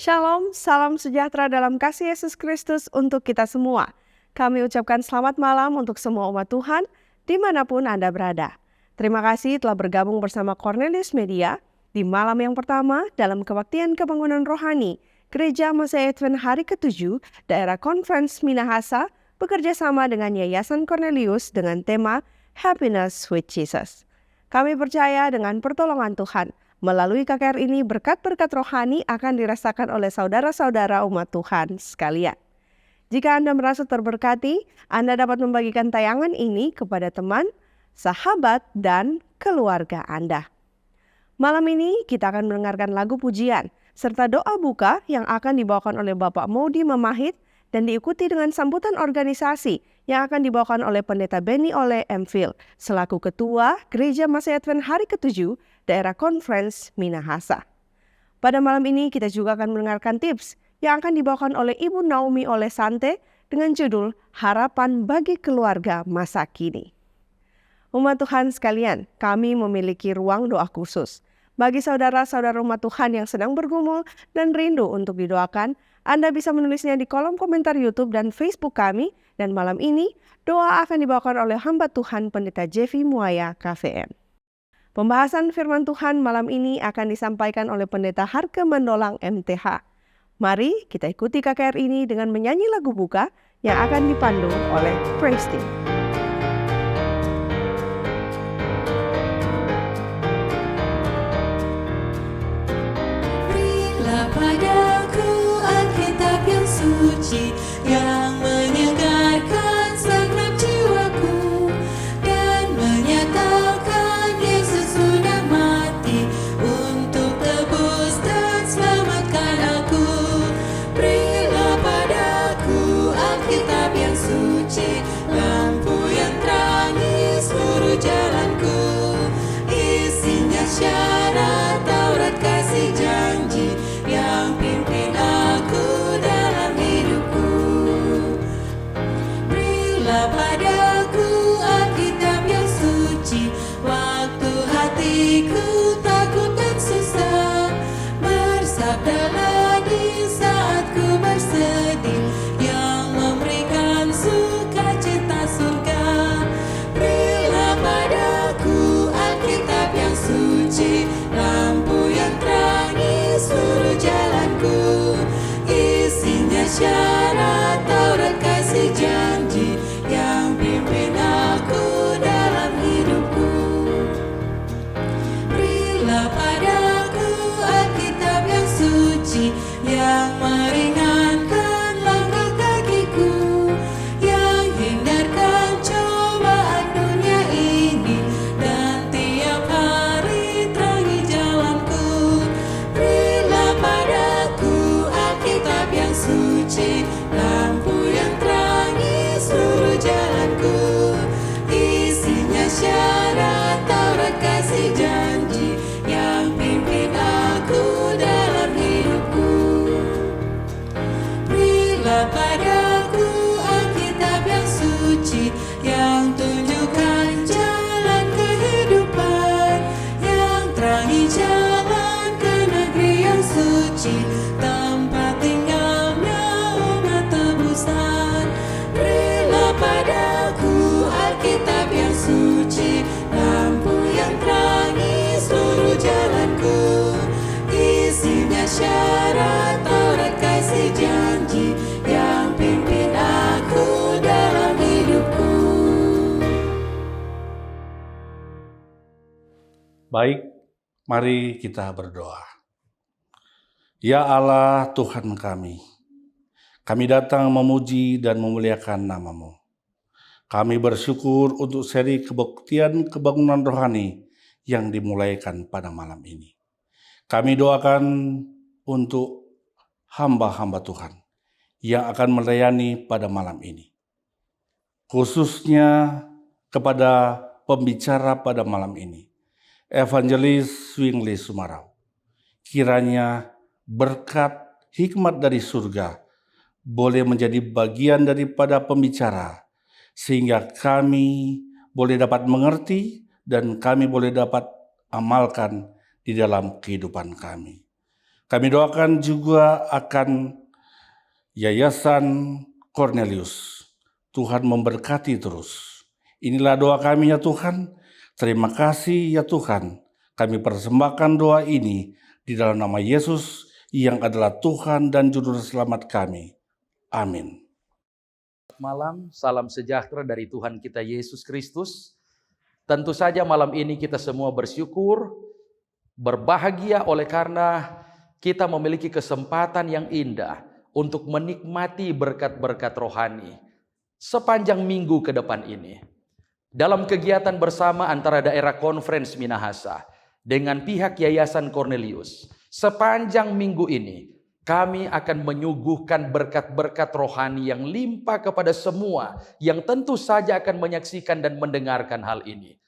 Shalom, salam sejahtera dalam kasih Yesus Kristus untuk kita semua. Kami ucapkan selamat malam untuk semua umat Tuhan, dimanapun Anda berada. Terima kasih telah bergabung bersama Cornelius Media di malam yang pertama dalam kebaktian kebangunan rohani Gereja Masa Advent hari ke-7 daerah Conference Minahasa bekerja sama dengan Yayasan Cornelius dengan tema Happiness with Jesus. Kami percaya dengan pertolongan Tuhan, melalui KKR ini berkat-berkat rohani akan dirasakan oleh saudara-saudara umat Tuhan sekalian. Jika Anda merasa terberkati, Anda dapat membagikan tayangan ini kepada teman, sahabat, dan keluarga Anda. Malam ini kita akan mendengarkan lagu pujian, serta doa buka yang akan dibawakan oleh Bapak Maudi Memahit dan diikuti dengan sambutan organisasi yang akan dibawakan oleh Pendeta Benny Ole Emfil selaku Ketua Gereja Masa Advent hari ke-7 daerah Conference Minahasa. Pada malam ini kita juga akan mendengarkan tips yang akan dibawakan oleh Ibu Naomi Ole Sante dengan judul Harapan bagi Keluarga Masa Kini. Umat Tuhan sekalian, kami memiliki ruang doa khusus. Bagi saudara-saudara umat Tuhan yang sedang bergumul dan rindu untuk didoakan, Anda bisa menulisnya di kolom komentar YouTube dan Facebook kami, dan malam ini doa akan dibawakan oleh hamba Tuhan Pendeta Jeffy Muaya KVM. Pembahasan firman Tuhan malam ini akan disampaikan oleh Pendeta Harke Mandolang MTH. Mari kita ikuti KKR ini dengan menyanyi lagu buka yang akan dipandu oleh Praise Team. Padaku Alkitab yang suci yang menyegarkan segenap jiwaku dan menyatakan Yesus sudah mati untuk tebus dan selamatkan aku. Berilah padaku Alkitab yang suci, lampu yang terangi seluruh jalanku. Isinya syarat Taurat kasih janji yang pimpin aku dalam hidupku. Berilah padaku Alkitab yang suci, waktu hatiku takut dan susah. Bersabdalah di saat ku bersedih, yang memberikan sukacita surga. Berilah padaku Alkitab yang suci, lampu yang terangi seluruh jalanku. Isinya syarat Taurat kasih janji yang pimpin aku dalam hidupku. Berilah padaku Alkitab yang suci yang meringankan langkah kakiku, yang hindarkan cobaan dunia ini dan tiap hari terangi jalanku. Berilah padaku Alkitab yang suci, lampu yang terangi seluruh jalanku. Isinya syarat Taurat kasih janji yang pimpin aku dalam hidupku. Berilah padaku Alkitab yang suci yang tunjukkan jalan kehidupan, yang terangi jalan ke negeri yang suci, tempat tinggalnya umat tebusan. Berilah padaku Alkitab yang suci, lampu yang terangi seluruh jalanku. Isinya syarat Taurat kasih janji yang pimpin aku dalam hidupku. Baik, mari kita berdoa. Ya Allah Tuhan kami datang memuji dan memuliakan nama-Mu. Kami bersyukur untuk seri kebaktian kebangunan rohani yang dimulaikan pada malam ini. Kami doakan untuk hamba-hamba Tuhan yang akan melayani pada malam ini. Khususnya kepada pembicara pada malam ini, Evangelis Swingli Sumarau. Kiranya berkat hikmat dari surga boleh menjadi bagian daripada pembicara, sehingga kami boleh dapat mengerti dan kami boleh dapat amalkan di dalam kehidupan kami. Kami doakan juga akan Yayasan Cornelius. Tuhan memberkati terus. Inilah doa kami ya Tuhan. Terima kasih ya Tuhan. Kami persembahkan doa ini di dalam nama Yesus yang adalah Tuhan dan Juru Selamat kami. Amin. Malam, salam sejahtera dari Tuhan kita Yesus Kristus. Tentu saja malam ini kita semua bersyukur, berbahagia oleh karena kita memiliki kesempatan yang indah untuk menikmati berkat-berkat rohani sepanjang minggu ke depan ini. Dalam kegiatan bersama antara daerah Conference Minahasa dengan pihak Yayasan Cornelius, sepanjang minggu ini kami akan menyuguhkan berkat-berkat rohani yang limpah kepada semua yang tentu saja akan menyaksikan dan mendengarkan hal ini.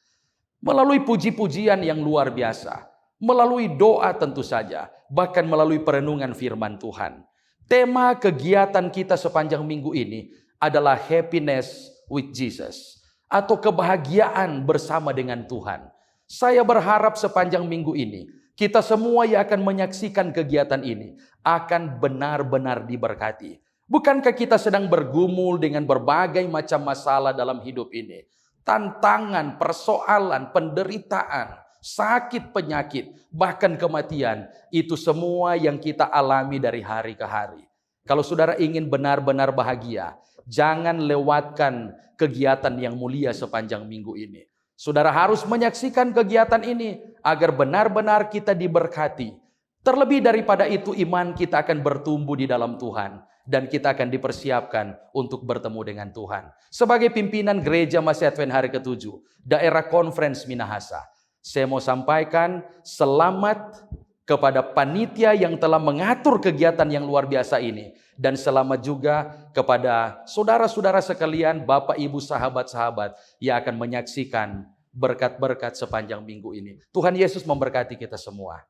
Melalui puji-pujian yang luar biasa, melalui doa tentu saja, bahkan melalui perenungan firman Tuhan. Tema kegiatan kita sepanjang minggu ini adalah happiness with Jesus, atau kebahagiaan bersama dengan Tuhan. Saya berharap sepanjang minggu ini, kita semua yang akan menyaksikan kegiatan ini akan benar-benar diberkati. Bukankah kita sedang bergumul dengan berbagai macam masalah dalam hidup ini? Tantangan, persoalan, penderitaan, sakit, penyakit, bahkan kematian, itu semua yang kita alami dari hari ke hari. Kalau saudara ingin benar-benar bahagia, jangan lewatkan kegiatan yang mulia sepanjang minggu ini. Saudara harus menyaksikan kegiatan ini agar benar-benar kita diberkati. Terlebih daripada itu, iman kita akan bertumbuh di dalam Tuhan. Dan kita akan dipersiapkan untuk bertemu dengan Tuhan. Sebagai pimpinan Gereja Masih Advent Hari ke-7, daerah Conference Minahasa, saya mau sampaikan selamat kepada panitia yang telah mengatur kegiatan yang luar biasa ini. Dan selamat juga kepada saudara-saudara sekalian, Bapak, Ibu, sahabat-sahabat yang akan menyaksikan berkat-berkat sepanjang minggu ini. Tuhan Yesus memberkati kita semua.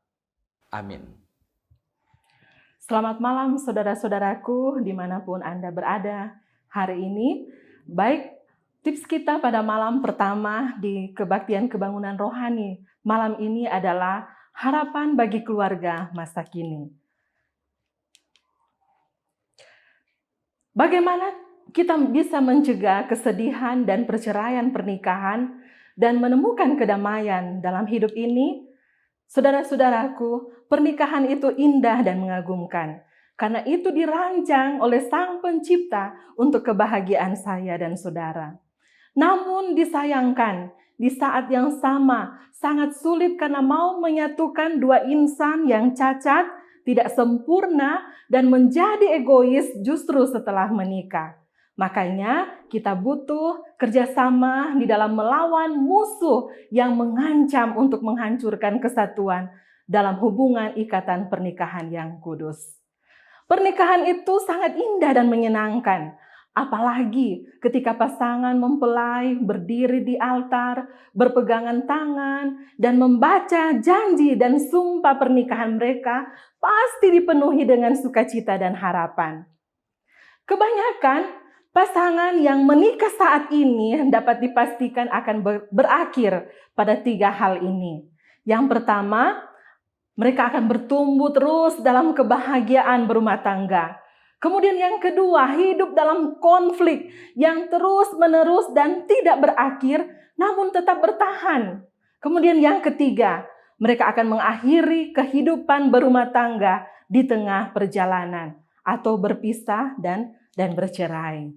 Amin. Selamat malam saudara-saudaraku dimanapun Anda berada hari ini. Baik, tips kita pada malam pertama di Kebaktian Kebangunan Rohani malam ini adalah harapan bagi keluarga masa kini. Bagaimana kita bisa mencegah kesedihan dan perceraian pernikahan dan menemukan kedamaian dalam hidup ini? Saudara-saudaraku, pernikahan itu indah dan mengagumkan. Karena itu dirancang oleh Sang Pencipta untuk kebahagiaan saya dan saudara. Namun disayangkan, di saat yang sama sangat sulit karena mau menyatukan dua insan yang cacat, tidak sempurna, dan menjadi egois justru setelah menikah. Makanya kita butuh kerjasama di dalam melawan musuh yang mengancam untuk menghancurkan kesatuan dalam hubungan ikatan pernikahan yang kudus. Pernikahan itu sangat indah dan menyenangkan. Apalagi ketika pasangan mempelai berdiri di altar, berpegangan tangan, dan membaca janji dan sumpah pernikahan mereka pasti dipenuhi dengan sukacita dan harapan. Kebanyakan pasangan yang menikah saat ini dapat dipastikan akan berakhir pada 3 hal ini. Yang pertama, mereka akan bertumbuh terus dalam kebahagiaan berumah tangga. Kemudian yang kedua, hidup dalam konflik yang terus-menerus dan tidak berakhir, namun tetap bertahan. Kemudian yang ketiga, mereka akan mengakhiri kehidupan berumah tangga di tengah perjalanan atau berpisah dan bercerai.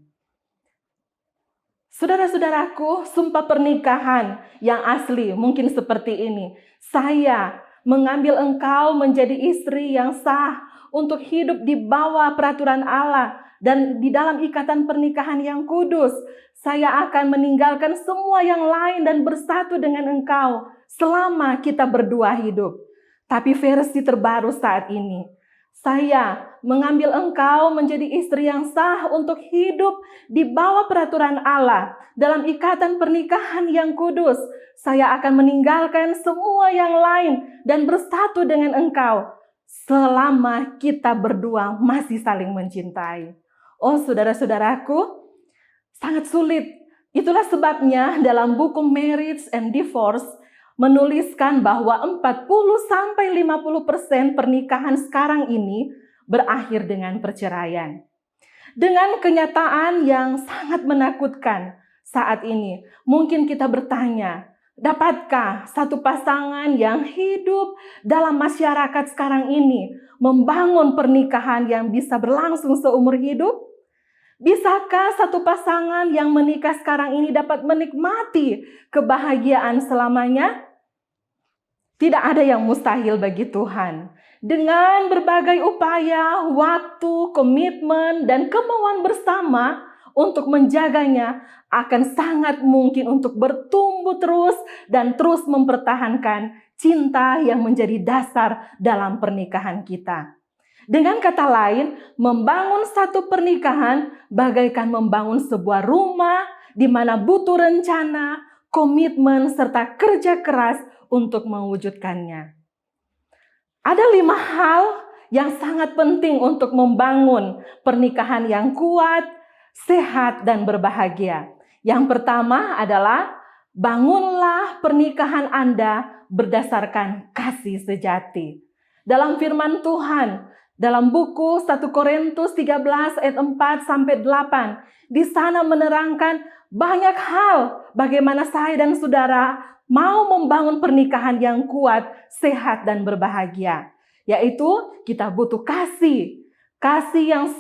Saudara-saudaraku, sumpah pernikahan yang asli mungkin seperti ini. Saya mengambil engkau menjadi istri yang sah untuk hidup di bawah peraturan Allah dan di dalam ikatan pernikahan yang kudus. Saya akan meninggalkan semua yang lain dan bersatu dengan engkau selama kita berdua hidup. Tapi versi terbaru saat ini, saya mengambil engkau menjadi istri yang sah untuk hidup di bawah peraturan Allah dalam ikatan pernikahan yang kudus. Saya akan meninggalkan semua yang lain dan bersatu dengan engkau selama kita berdua masih saling mencintai. Oh saudara-saudaraku, sangat sulit. Itulah sebabnya dalam buku Marriage and Divorce, menuliskan bahwa 40-50% pernikahan sekarang ini berakhir dengan perceraian. Dengan kenyataan yang sangat menakutkan saat ini, mungkin kita bertanya, dapatkah satu pasangan yang hidup dalam masyarakat sekarang ini membangun pernikahan yang bisa berlangsung seumur hidup? Bisakah satu pasangan yang menikah sekarang ini dapat menikmati kebahagiaan selamanya? Tidak ada yang mustahil bagi Tuhan. Dengan berbagai upaya, waktu, komitmen, dan kemauan bersama untuk menjaganya, akan sangat mungkin untuk bertumbuh terus dan terus mempertahankan cinta yang menjadi dasar dalam pernikahan kita. Dengan kata lain, membangun satu pernikahan bagaikan membangun sebuah rumah di mana butuh rencana, komitmen, serta kerja keras untuk mewujudkannya. Ada 5 hal yang sangat penting untuk membangun pernikahan yang kuat, sehat, dan berbahagia. Yang pertama adalah bangunlah pernikahan Anda berdasarkan kasih sejati. Dalam firman Tuhan, dalam buku 1 Korintus 13 ayat 4-8, di sana menerangkan banyak hal bagaimana saya dan saudara mau membangun pernikahan yang kuat, sehat, dan berbahagia. Yaitu kita butuh kasih yang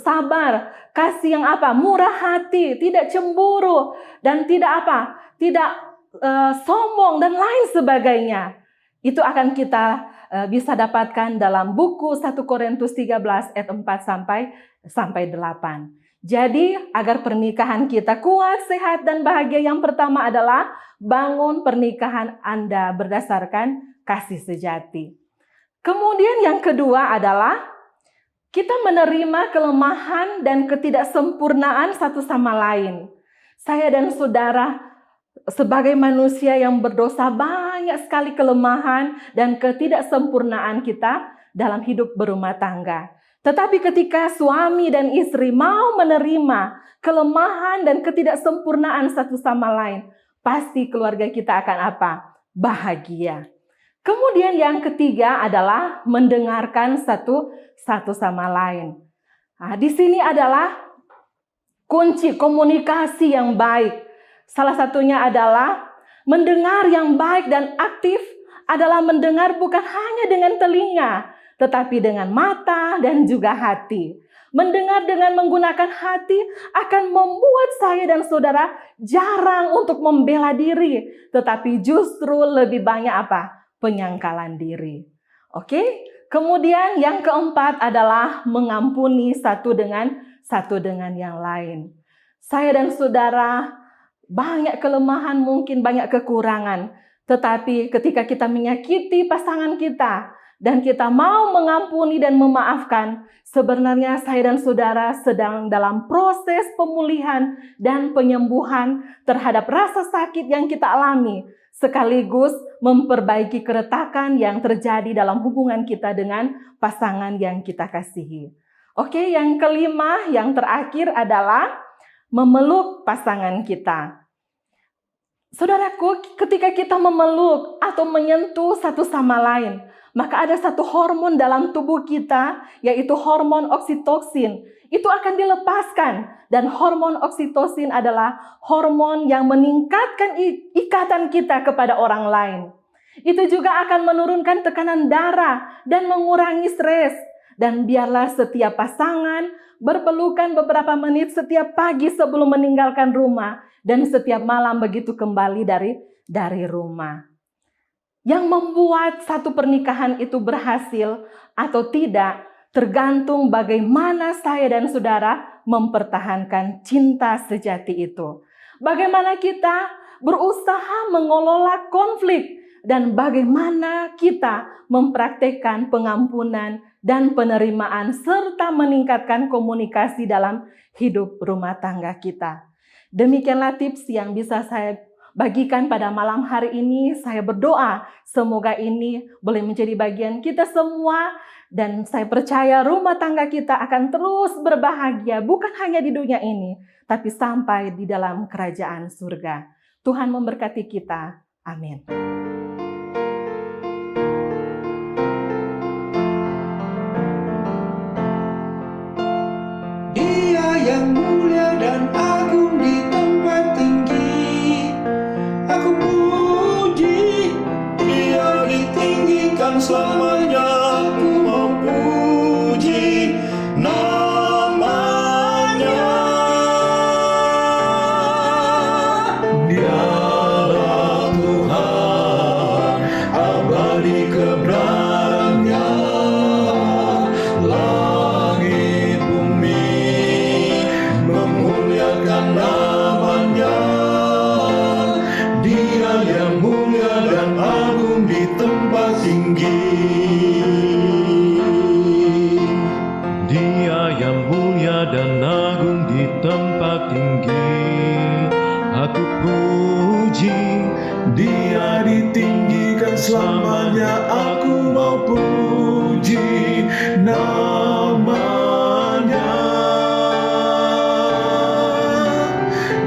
sabar, kasih yang murah hati, tidak cemburu, dan tidak sombong, dan lain sebagainya. Itu akan kita bisa dapatkan dalam buku 1 Korintus 13 ayat 4-8. Jadi agar pernikahan kita kuat, sehat, dan bahagia, yang pertama adalah bangun pernikahan Anda berdasarkan kasih sejati. Kemudian yang kedua adalah kita menerima kelemahan dan ketidaksempurnaan satu sama lain. Saya dan saudara sebagai manusia yang berdosa, banyak sekali kelemahan dan ketidaksempurnaan kita dalam hidup berumah tangga. Tetapi ketika suami dan istri mau menerima kelemahan dan ketidaksempurnaan satu sama lain, pasti keluarga kita akan bahagia. Kemudian yang ketiga adalah mendengarkan satu sama lain. Nah, di sini adalah kunci komunikasi yang baik. Salah satunya adalah mendengar yang baik dan aktif adalah mendengar bukan hanya dengan telinga, tetapi dengan mata dan juga hati. Mendengar dengan menggunakan hati akan membuat saya dan saudara jarang untuk membela diri, tetapi justru lebih banyak penyangkalan diri. Oke? Kemudian yang keempat adalah mengampuni satu dengan yang lain. Saya dan saudara banyak kelemahan, mungkin banyak kekurangan. Tetapi ketika kita menyakiti pasangan kita dan kita mau mengampuni dan memaafkan, sebenarnya saya dan saudara sedang dalam proses pemulihan dan penyembuhan terhadap rasa sakit yang kita alami, sekaligus memperbaiki keretakan yang terjadi dalam hubungan kita dengan pasangan yang kita kasihi. Oke, yang kelima, yang terakhir adalah memeluk pasangan kita. Saudaraku, ketika kita memeluk atau menyentuh satu sama lain, maka ada satu hormon dalam tubuh kita, yaitu hormon oksitosin. Itu akan dilepaskan, dan hormon oksitosin adalah hormon yang meningkatkan ikatan kita kepada orang lain. Itu juga akan menurunkan tekanan darah dan mengurangi stres. Dan biarlah setiap pasangan berpelukan beberapa menit setiap pagi sebelum meninggalkan rumah, dan setiap malam begitu kembali dari rumah. Yang membuat satu pernikahan itu berhasil atau tidak tergantung bagaimana saya dan saudara mempertahankan cinta sejati itu. Bagaimana kita berusaha mengelola konflik dan bagaimana kita mempraktekkan pengampunan dan penerimaan serta meningkatkan komunikasi dalam hidup rumah tangga kita. Demikianlah tips yang bisa saya bagikan pada malam hari ini. Saya berdoa semoga ini boleh menjadi bagian kita semua, dan saya percaya rumah tangga kita akan terus berbahagia, bukan hanya di dunia ini, tapi sampai di dalam kerajaan surga. Tuhan memberkati kita. Amin. tinggi. Aku puji Dia ditinggikan selamanya. Aku mau puji namanya.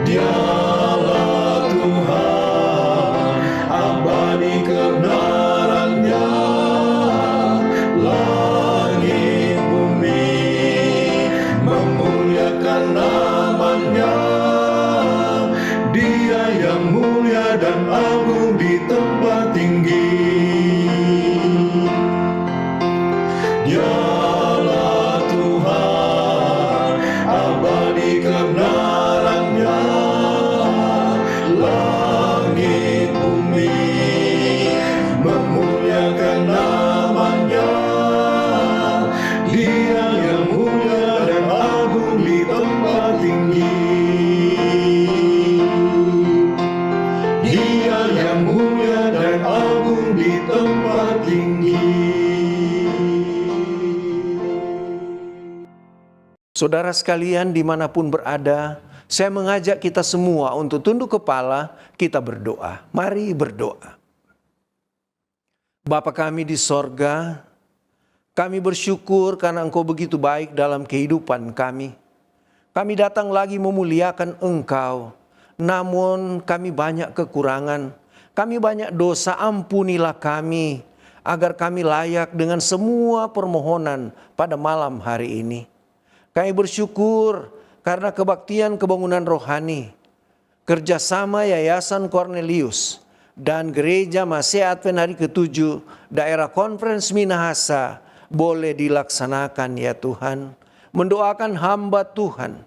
Dialah Tuhan, abadi kebenarannya. Langit bumi memuliakan namanya. Dia yang mulia dan agung di tempat tinggi. Dialah Tuhan, abadi kebenarannya. Langit bumi memuliakan namanya. Dia yang mulia dan agung di tempat tinggi. Dia yang mulia dan agung di tempat tinggi. Saudara sekalian dimanapun berada, saya mengajak kita semua untuk tunduk kepala, kita berdoa. Mari berdoa. Bapa kami di sorga, kami bersyukur karena Engkau begitu baik dalam kehidupan kami. Kami datang lagi memuliakan Engkau, namun kami banyak kekurangan, kami banyak dosa, ampunilah kami, agar kami layak dengan semua permohonan pada malam hari ini. Kami bersyukur karena kebaktian kebangunan rohani, kerjasama Yayasan Cornelius dan Gereja Masih Advent Hari ke-7 Daerah Konferensi Minahasa boleh dilaksanakan ya Tuhan. Mendoakan hamba Tuhan,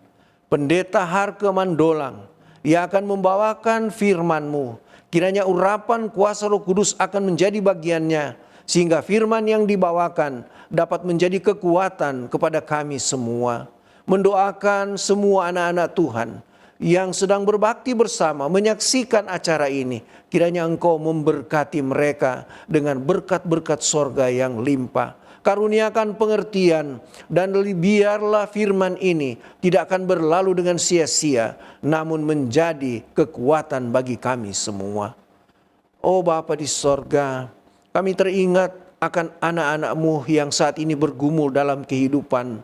Pendeta Harke Mandolang, yang akan membawakan firman-Mu. Kiranya urapan kuasa Roh Kudus akan menjadi bagiannya, sehingga firman yang dibawakan dapat menjadi kekuatan kepada kami semua. Mendoakan semua anak-anak Tuhan yang sedang berbakti bersama menyaksikan acara ini. Kiranya Engkau memberkati mereka dengan berkat-berkat sorga yang limpah. Karuniakan pengertian dan biarlah firman ini tidak akan berlalu dengan sia-sia, namun menjadi kekuatan bagi kami semua. Oh Bapa di sorga, kami teringat akan anak-anak-Mu yang saat ini bergumul dalam kehidupan.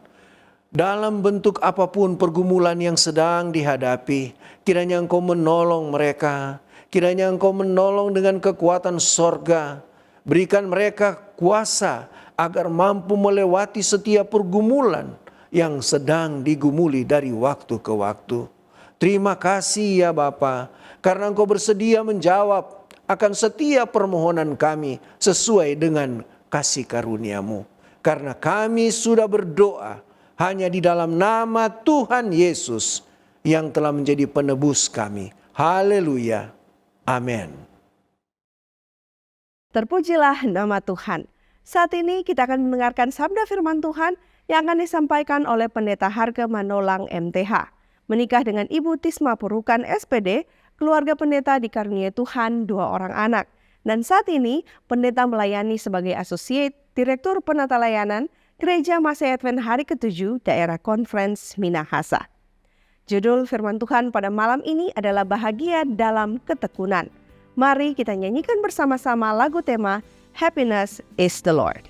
Dalam bentuk apapun pergumulan yang sedang dihadapi, kiranya Engkau menolong mereka. Kiranya Engkau menolong dengan kekuatan sorga. Berikan mereka kuasa agar mampu melewati setiap pergumulan yang sedang digumuli dari waktu ke waktu. Terima kasih ya Bapa, karena Engkau bersedia menjawab akan setiap permohonan kami sesuai dengan kasih karunia-Mu. Karena kami sudah berdoa hanya di dalam nama Tuhan Yesus yang telah menjadi penebus kami. Haleluya. Amin. Terpujilah nama Tuhan. Saat ini kita akan mendengarkan sabda firman Tuhan yang akan disampaikan oleh Pendeta Harke Mandolang MTH. Menikah dengan Ibu Tisma Purukan SPD, keluarga pendeta dikaruniai Tuhan 2 orang anak. Dan saat ini pendeta melayani sebagai Associate Direktur Penata Layanan Gereja Masih Advent Hari ke-7 Daerah Konferensi Minahasa. Judul firman Tuhan pada malam ini adalah bahagia dalam ketekunan. Mari kita nyanyikan bersama-sama lagu tema Happiness is the Lord.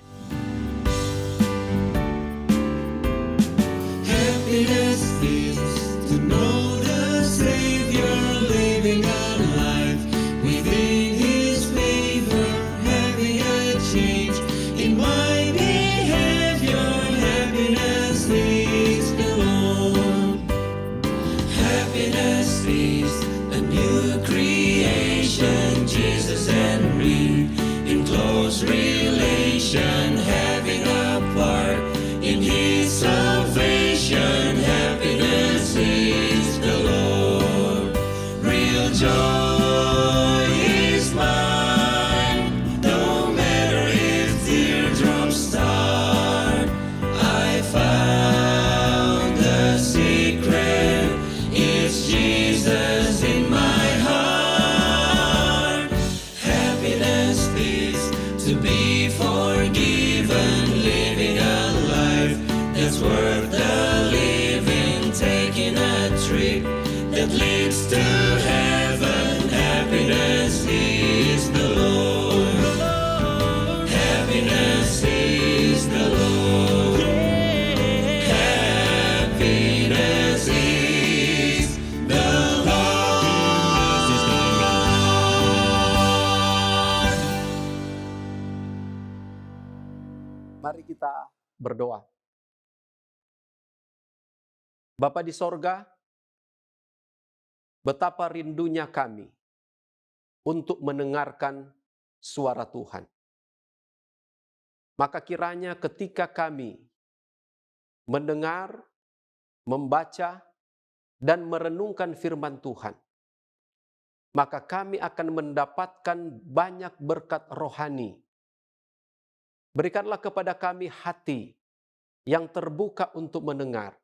Happiness is to know the Savior, living a life within His favor, having a change in my behavior. Happiness is the Lord. Happiness is a new creation, Jesus and me in close relation, having a part in His salvation. Happiness is the Lord. Real joy is mine, no matter if teardrops start. I found the secret, it's Jesus in my heart. Happiness is to be forgiven, living a life that's worth the living, taking a trip that leads to heaven. Happiness is the Lord. Happiness is the Lord. Happiness is the Lord. Mari kita berdoa. Bapa di sorga, betapa rindunya kami untuk mendengarkan suara Tuhan. Maka kiranya ketika kami mendengar, membaca, dan merenungkan firman Tuhan, maka kami akan mendapatkan banyak berkat rohani. Berikanlah kepada kami hati yang terbuka untuk mendengar,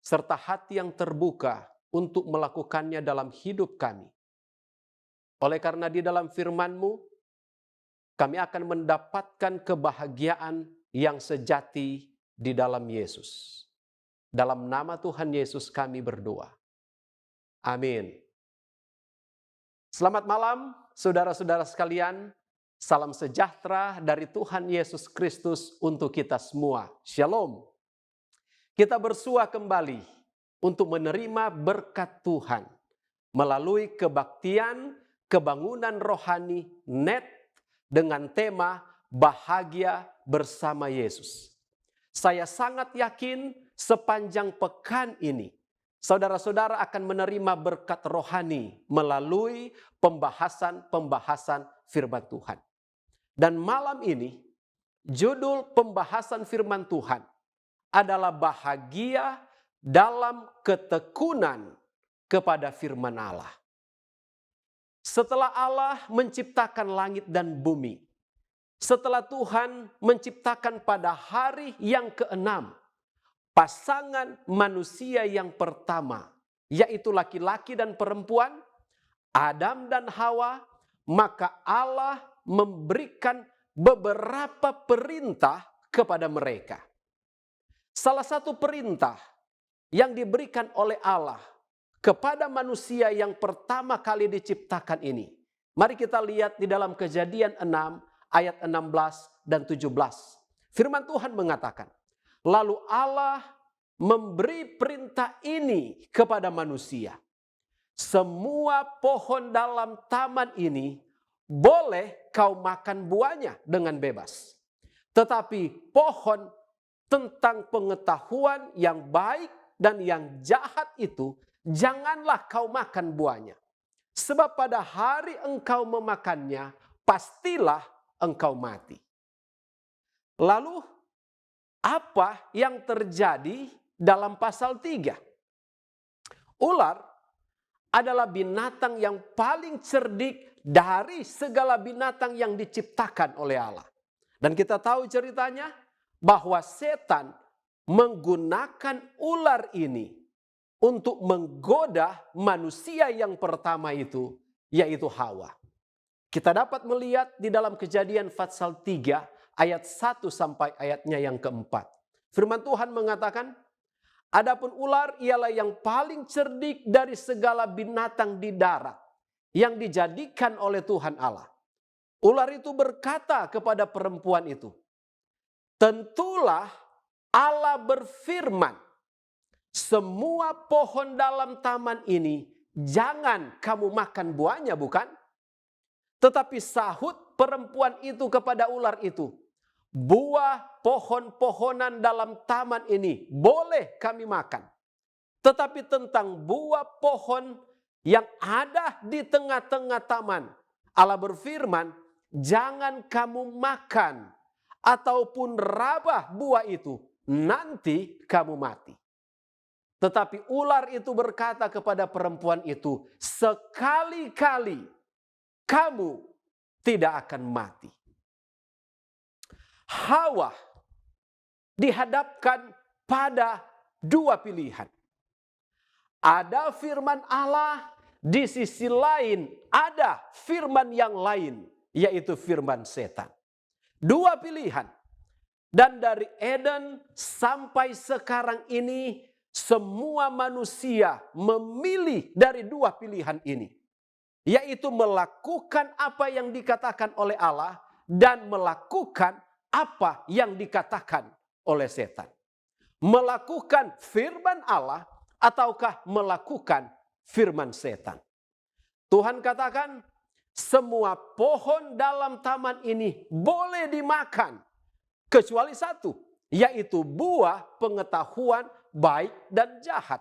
serta hati yang terbuka untuk melakukannya dalam hidup kami. Oleh karena di dalam firman-Mu, kami akan mendapatkan kebahagiaan yang sejati di dalam Yesus. Dalam nama Tuhan Yesus kami berdoa. Amin. Selamat malam, saudara-saudara sekalian. Salam sejahtera dari Tuhan Yesus Kristus untuk kita semua. Shalom. Kita bersua kembali untuk menerima berkat Tuhan melalui kebaktian, kebangunan rohani net dengan tema bahagia bersama Yesus. Saya sangat yakin sepanjang pekan ini, saudara-saudara akan menerima berkat rohani melalui pembahasan-pembahasan firman Tuhan. Dan malam ini, judul pembahasan firman Tuhan adalah bahagia dalam ketekunan kepada firman Allah. Setelah Allah menciptakan langit dan bumi, setelah Tuhan menciptakan pada hari yang ke-6, pasangan manusia yang pertama, yaitu laki-laki dan perempuan, Adam dan Hawa, maka Allah memberikan beberapa perintah kepada mereka. Salah satu perintah yang diberikan oleh Allah kepada manusia yang pertama kali diciptakan ini. Mari kita lihat di dalam Kejadian 6 ayat 16 dan 17. Firman Tuhan mengatakan, lalu Allah memberi perintah ini kepada manusia. Semua pohon dalam taman ini boleh kau makan buahnya dengan bebas. Tetapi pohon tentang pengetahuan yang baik dan yang jahat itu, janganlah kau makan buahnya. Sebab pada hari engkau memakannya, pastilah engkau mati. Lalu, apa yang terjadi dalam pasal 3? Ular adalah binatang yang paling cerdik dari segala binatang yang diciptakan oleh Allah. Dan kita tahu ceritanya bahwa setan menggunakan ular ini untuk menggoda manusia yang pertama itu, yaitu Hawa. Kita dapat melihat di dalam Kejadian pasal 3 ayat 1 sampai ayatnya yang keempat. Firman Tuhan mengatakan, adapun ular ialah yang paling cerdik dari segala binatang di darat yang dijadikan oleh Tuhan Allah. Ular itu berkata kepada perempuan itu, tentulah Allah berfirman, semua pohon dalam taman ini jangan kamu makan buahnya, bukan? Tetapi sahut perempuan itu kepada ular itu, buah pohon-pohonan dalam taman ini boleh kami makan. Tetapi tentang buah pohon yang ada di tengah-tengah taman, Allah berfirman, jangan kamu makan ataupun rabah buah itu, nanti kamu mati. Tetapi ular itu berkata kepada perempuan itu, sekali-kali kamu tidak akan mati. Hawa dihadapkan pada dua pilihan. Ada firman Allah, di sisi lain ada firman yang lain, yaitu firman setan. Dua pilihan. Dan dari Eden sampai sekarang ini semua manusia memilih dari dua pilihan ini, yaitu melakukan apa yang dikatakan oleh Allah dan melakukan apa yang dikatakan oleh setan. Melakukan firman Allah ataukah melakukan firman setan. Tuhan katakan, semua pohon dalam taman ini boleh dimakan, kecuali satu, yaitu buah pengetahuan baik dan jahat.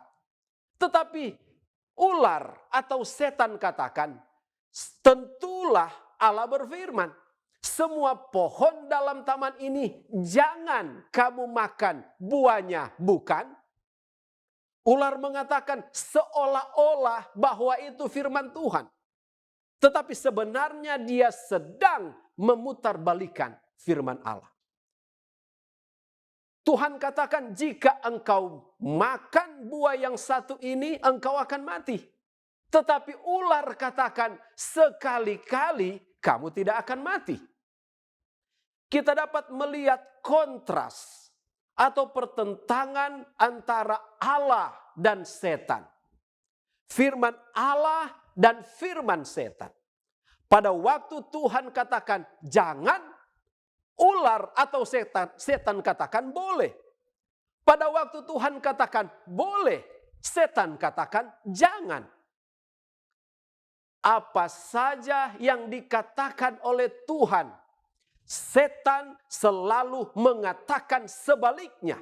Tetapi ular atau setan katakan, tentulah Allah berfirman, semua pohon dalam taman ini jangan kamu makan buahnya, bukan? Ular mengatakan seolah-olah bahwa itu firman Tuhan. Tetapi sebenarnya dia sedang memutarbalikkan firman Allah. Tuhan katakan, jika engkau makan buah yang satu ini, engkau akan mati. Tetapi ular katakan, sekali-kali kamu tidak akan mati. Kita dapat melihat kontras atau pertentangan antara Allah dan setan. Firman Allah dan firman setan. Pada waktu Tuhan katakan jangan, ular atau setan katakan boleh. Pada waktu Tuhan katakan boleh, setan katakan jangan. Apa saja yang dikatakan oleh Tuhan, setan selalu mengatakan sebaliknya.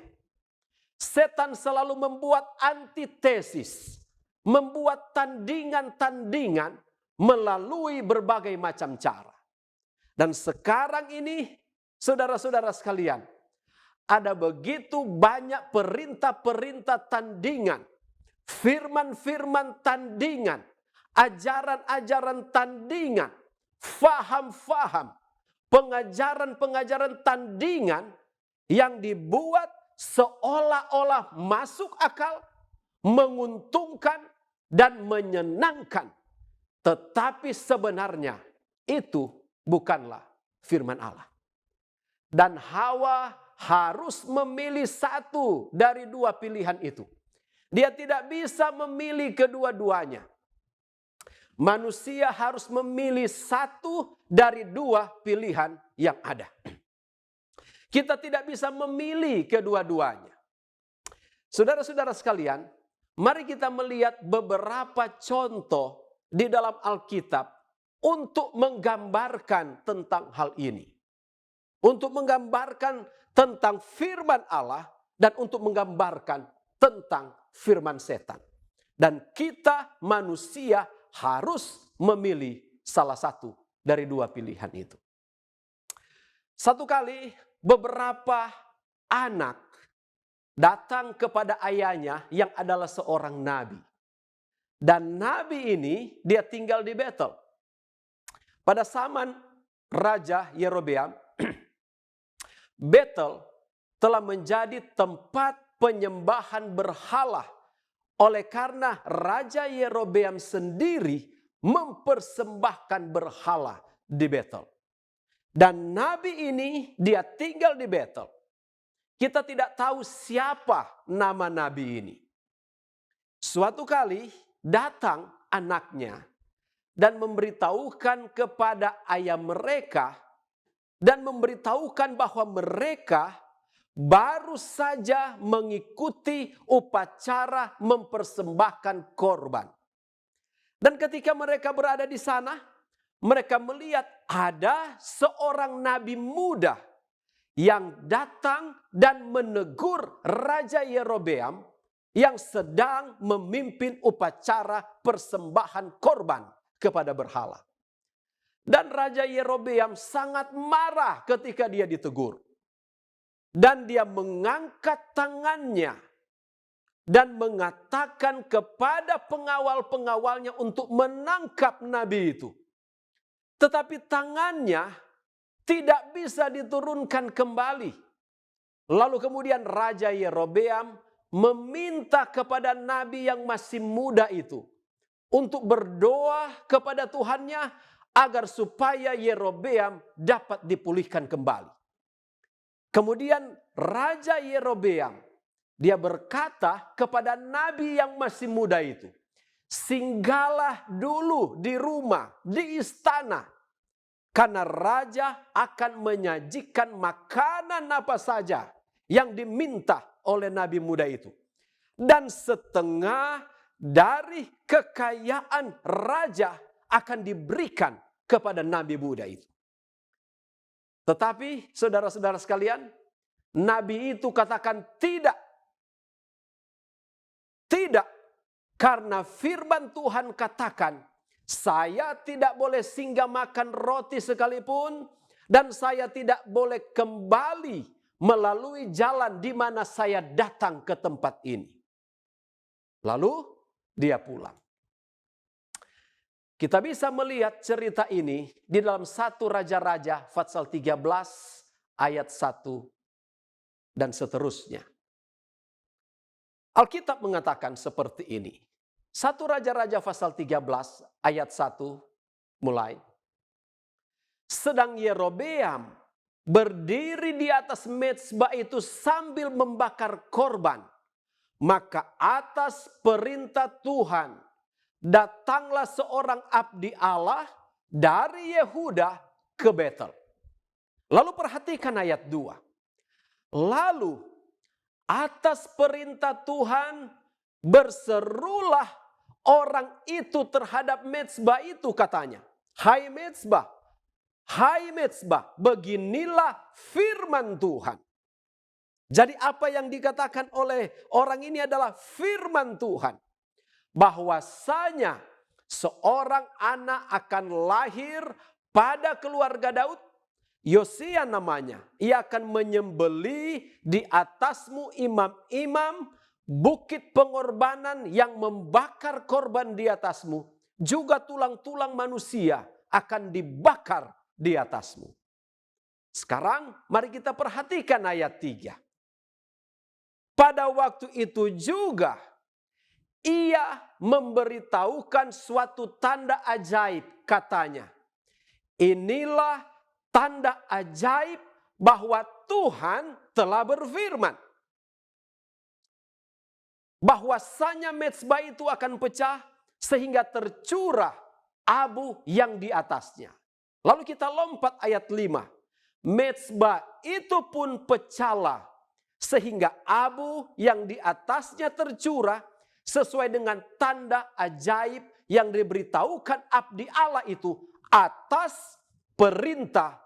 Setan selalu membuat antitesis, membuat tandingan-tandingan melalui berbagai macam cara. Dan sekarang ini, saudara-saudara sekalian, ada begitu banyak perintah-perintah tandingan, firman-firman tandingan, ajaran-ajaran tandingan, faham-faham, pengajaran-pengajaran tandingan yang dibuat seolah-olah masuk akal, menguntungkan dan menyenangkan. Tetapi sebenarnya itu bukanlah firman Allah. Dan Hawa harus memilih satu dari dua pilihan itu. Dia tidak bisa memilih kedua-duanya. Manusia harus memilih satu dari dua pilihan yang ada. Kita tidak bisa memilih kedua-duanya. Saudara-saudara sekalian, mari kita melihat beberapa contoh di dalam Alkitab untuk menggambarkan tentang hal ini. Untuk menggambarkan tentang firman Allah dan untuk menggambarkan tentang firman setan. Dan kita manusia harus memilih salah satu dari dua pilihan itu. Satu kali beberapa anak datang kepada ayahnya yang adalah seorang nabi. Dan nabi ini dia tinggal di Betel. Pada zaman Raja Yerobeam, Betel telah menjadi tempat penyembahan berhala. Oleh karena Raja Yerobeam sendiri mempersembahkan berhala di Betel. Dan nabi ini dia tinggal di Betel. Kita tidak tahu siapa nama nabi ini. Suatu kali datang anaknya dan memberitahukan kepada ayah mereka dan memberitahukan bahwa mereka baru saja mengikuti upacara mempersembahkan korban. Dan ketika mereka berada di sana, mereka melihat ada seorang nabi muda yang datang dan menegur Raja Yerobeam yang sedang memimpin upacara persembahan korban kepada berhala. Dan Raja Yerobeam sangat marah ketika dia ditegur. Dan dia mengangkat tangannya dan mengatakan kepada pengawal-pengawalnya untuk menangkap nabi itu. Tetapi tangannya tidak bisa diturunkan kembali. Lalu kemudian Raja Yerobeam meminta kepada nabi yang masih muda itu untuk berdoa kepada Tuhannya agar supaya Yerobeam dapat dipulihkan kembali. Kemudian Raja Yerobeam Dia berkata kepada nabi yang masih muda itu, singgahlah dulu di rumah, di istana. Karena raja akan menyajikan makanan apa saja yang diminta oleh nabi muda itu. Dan setengah dari kekayaan raja akan diberikan kepada nabi muda itu. Tetapi saudara-saudara sekalian, nabi itu katakan tidak. Tidak, karena firman Tuhan katakan, saya tidak boleh singgah makan roti sekalipun, dan saya tidak boleh kembali melalui jalan di mana saya datang ke tempat ini. Lalu dia pulang. Kita bisa melihat cerita ini di dalam 1 Raja-Raja pasal 13 ayat 1 dan seterusnya. Alkitab mengatakan seperti ini. 1 Raja-Raja pasal 13 ayat 1 mulai. Sedang Yerobeam berdiri di atas mezbah itu sambil membakar korban. Maka atas perintah Tuhan datanglah seorang abdi Allah dari Yehuda ke Betel. Lalu perhatikan ayat 2. Lalu atas perintah Tuhan berserulah orang itu terhadap mezbah itu, katanya. Hai mezbah, beginilah firman Tuhan. Jadi apa yang dikatakan oleh orang ini adalah firman Tuhan. Bahwasanya seorang anak akan lahir pada keluarga Daud. Yosia namanya. Ia akan menyembelih di atasmu imam-imam, bukit pengorbanan yang membakar korban di atasmu. Juga tulang-tulang manusia akan dibakar di atasmu. Sekarang mari kita perhatikan ayat 3. Pada waktu itu juga ia memberitahukan suatu tanda ajaib, katanya. Inilah tanda ajaib bahwa Tuhan telah berfirman. Bahwasanya mezbah itu akan pecah sehingga tercurah abu yang di atasnya. Lalu kita lompat ayat 5. Mezbah itu pun pecahlah sehingga abu yang di atasnya tercurah sesuai dengan tanda ajaib yang diberitahukan abdi Allah itu atas perintah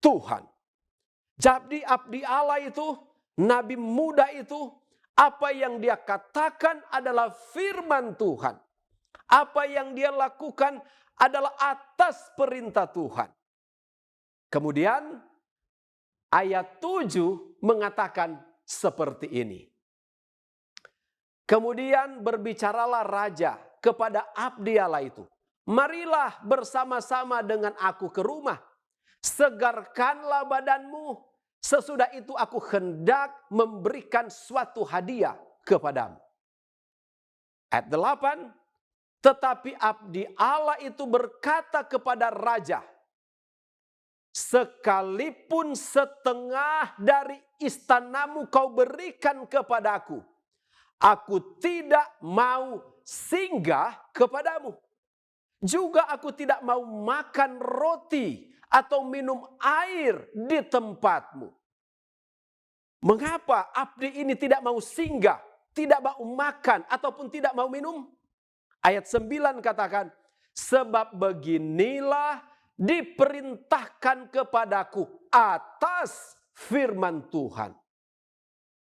Tuhan. Jadi abdi Allah itu, nabi muda itu, apa yang dia katakan adalah firman Tuhan. Apa yang dia lakukan adalah atas perintah Tuhan. Kemudian ayat 7 mengatakan seperti ini. Kemudian berbicaralah raja kepada abdi Allah itu. Marilah bersama-sama dengan aku ke rumah. Segarkanlah badanmu. Sesudah itu aku hendak memberikan suatu hadiah kepadamu. Ayat 8. Tetapi abdi Allah itu berkata kepada raja. Sekalipun setengah dari istanamu kau berikan kepadaku, aku tidak mau singgah kepadamu. Juga aku tidak mau makan roti atau minum air di tempatmu. Mengapa abdi ini tidak mau singgah, tidak mau makan ataupun tidak mau minum? Ayat 9 katakan, sebab beginilah diperintahkan kepadaku atas firman Tuhan.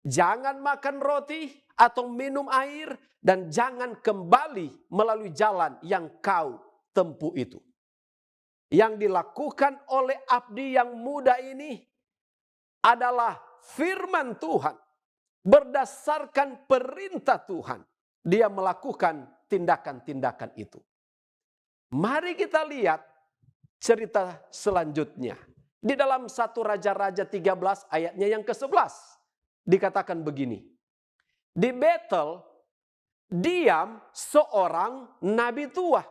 Jangan makan roti atau minum air dan jangan kembali melalui jalan yang kau tempuh itu. Yang dilakukan oleh abdi yang muda ini adalah firman Tuhan. Berdasarkan perintah Tuhan, dia melakukan tindakan-tindakan itu. Mari kita lihat cerita selanjutnya. Di dalam 1 Raja-Raja 13 ayatnya yang ke-11. Dikatakan begini. Di Betel diam seorang nabi tua.